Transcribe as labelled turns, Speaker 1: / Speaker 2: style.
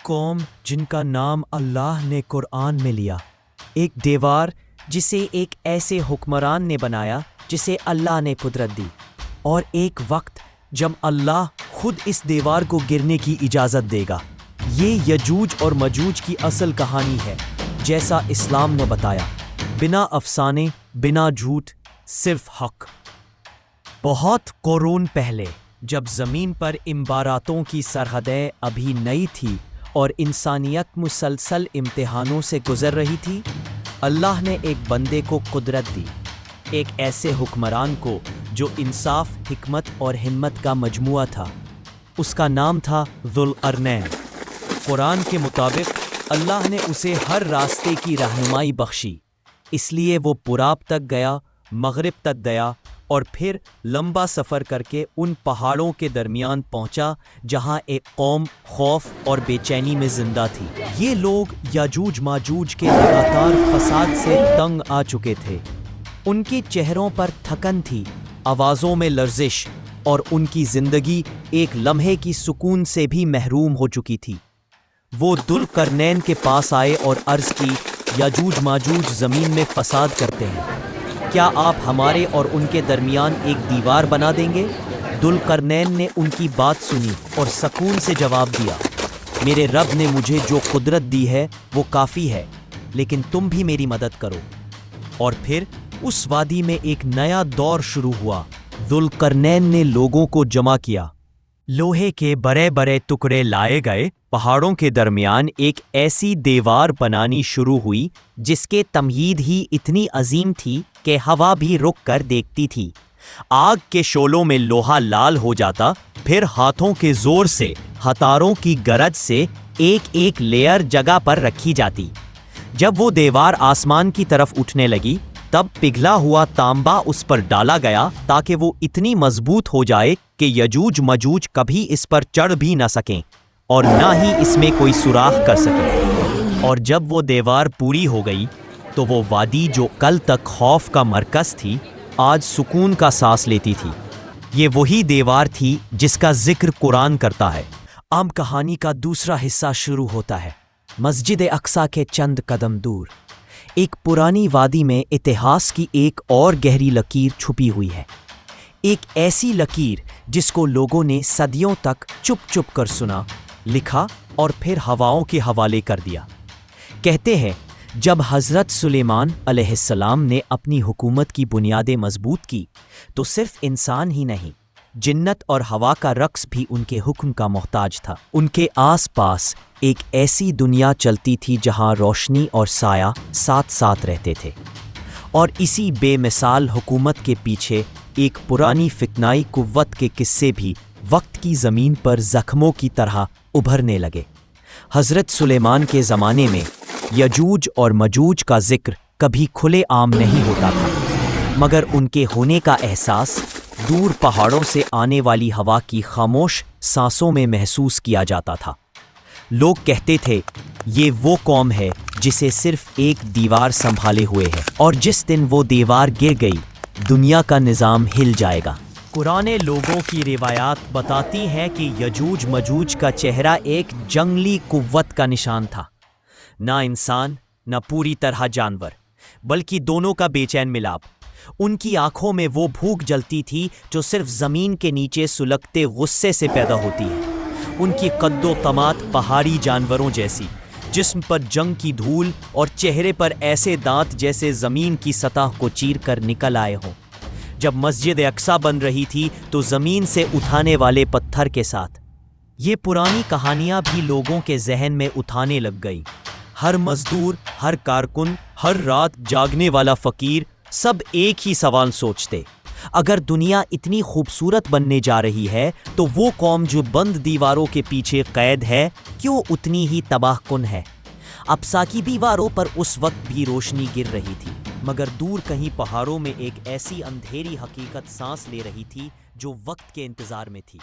Speaker 1: قوم جن کا نام اللہ نے قرآن میں لیا، ایک دیوار جسے ایک ایسے حکمران نے بنایا جسے اللہ نے قدرت دی، اور ایک وقت جب اللہ خود اس دیوار کو گرنے کی اجازت دے گا۔ یہ یجوج اور مجوج کی اصل کہانی ہے، جیسا اسلام نے بتایا، بنا افسانے، بنا جھوٹ، صرف حق۔ بہت قرون پہلے جب زمین پر امباراتوں کی سرحدیں ابھی نئی تھی اور انسانیت مسلسل امتحانوں سے گزر رہی تھی، اللہ نے ایک بندے کو قدرت دی، ایک ایسے حکمران کو جو انصاف، حکمت اور ہمت کا مجموعہ تھا۔ اس کا نام تھا ذوالقرنین۔ قرآن کے مطابق اللہ نے اسے ہر راستے کی رہنمائی بخشی، اس لیے وہ پراب تک گیا، مغرب تک گیا، اور پھر لمبا سفر کر کے ان پہاڑوں کے درمیان پہنچا جہاں ایک قوم خوف اور بے چینی میں زندہ تھی۔ یہ لوگ یاجوج ماجوج کے لگاتار فساد سے تنگ آ چکے تھے۔ ان کے چہروں پر تھکن تھی، آوازوں میں لرزش، اور ان کی زندگی ایک لمحے کی سکون سے بھی محروم ہو چکی تھی۔ وہ ذوالقرنین کے پاس آئے اور عرض کی، یاجوج ماجوج زمین میں فساد کرتے ہیں، کیا آپ ہمارے اور ان کے درمیان ایک دیوار بنا دیں گے؟ ذوالقرنین نے ان کی بات سنی اور سکون سے جواب دیا، میرے رب نے مجھے جو قدرت دی ہے وہ کافی ہے، لیکن تم بھی میری مدد کرو۔ اور پھر اس وادی میں ایک نیا دور شروع ہوا۔ ذوالقرنین نے لوگوں کو جمع کیا، لوہے کے بڑے بڑے ٹکڑے لائے گئے، پہاڑوں کے درمیان ایک ایسی دیوار بنانی شروع ہوئی جس کے تمہید ہی اتنی عظیم تھی کہ ہوا بھی رک کر دیکھتی تھی۔ آگ کے شعلوں میں لوہا لال ہو جاتا، پھر ہاتھوں کے زور سے، ہتھاروں کی گرج سے ایک ایک لیئر جگہ پر رکھی جاتی۔ جب وہ دیوار آسمان کی طرف اٹھنے لگی، تب پگھلا ہوا تانبا اس پر ڈالا گیا تاکہ وہ اتنی مضبوط ہو جائے کہ یجوج مجوج کبھی اس پر چڑھ بھی نہ سکیں اور نہ ہی اس میں کوئی سوراخ کر سکیں۔ اور جب وہ دیوار پوری ہو گئی تو وہ وادی جو کل تک خوف کا مرکز تھی، آج سکون کا سانس لیتی تھی۔ یہ وہی دیوار تھی جس کا ذکر قرآن کرتا ہے۔ اب کہانی کا دوسرا حصہ شروع ہوتا ہے۔ مسجد اقصیٰ کے چند قدم دور ایک پرانی وادی میں اتہاس کی ایک اور گہری لکیر چھپی ہوئی ہے، ایک ایسی لکیر جس کو لوگوں نے صدیوں تک چپ چپ کر سنا، لکھا اور پھر ہواؤں کے حوالے کر دیا۔ کہتے ہیں جب حضرت سلیمان علیہ السلام نے اپنی حکومت کی بنیادیں مضبوط کی تو صرف انسان ہی نہیں، جنت اور ہوا کا رقص بھی ان کے حکم کا محتاج تھا۔ ان کے آس پاس ایک ایسی دنیا چلتی تھی جہاں روشنی اور سایہ ساتھ ساتھ رہتے تھے، اور اسی بے مثال حکومت کے پیچھے ایک پرانی فتنائی قوت کے قصے بھی وقت کی زمین پر زخموں کی طرح ابھرنے لگے۔ حضرت سلیمان کے زمانے میں یجوج اور مجوج کا ذکر کبھی کھلے عام نہیں ہوتا تھا، مگر ان کے ہونے کا احساس دور پہاڑوں سے آنے والی ہوا کی خاموش سانسوں میں محسوس کیا جاتا تھا۔ لوگ کہتے تھے یہ وہ قوم ہے جسے صرف ایک دیوار سنبھالے ہوئے ہے، اور جس دن وہ دیوار گر گئی دنیا کا نظام ہل جائے گا۔ قرآن لوگوں کی روایات بتاتی ہیں کہ یجوج مجوج کا چہرہ ایک جنگلی قوت کا نشان تھا، نہ انسان نہ پوری طرح جانور، بلکہ دونوں کا بے چین ملاپ۔ ان کی آنکھوں میں وہ بھوک جلتی تھی جو صرف زمین کے نیچے سلگتے غصے سے پیدا ہوتی ہے۔ ان کی قد و تمات پہاڑی جانوروں جیسی، جسم پر جنگ کی دھول اور چہرے پر ایسے دانت جیسے زمین کی سطح کو چیر کر نکل آئے ہوں۔ جب مسجد اقصیٰ بن رہی تھی تو زمین سے اٹھانے والے پتھر کے ساتھ یہ پرانی کہانیاں بھی لوگوں کے ذہن میں اٹھانے لگ گئی۔ ہر مزدور، ہر کارکن، ہر رات جاگنے والا فقیر، سب ایک ہی سوال سوچتے، اگر دنیا اتنی خوبصورت بننے جا رہی ہے تو وہ قوم جو بند دیواروں کے پیچھے قید ہے کیوں اتنی ہی تباہ کن ہے؟ اقصیٰ کی دیواروں پر اس وقت بھی روشنی گر رہی تھی، مگر دور کہیں پہاڑوں میں ایک ایسی اندھیری حقیقت سانس لے رہی تھی جو وقت کے انتظار میں تھی۔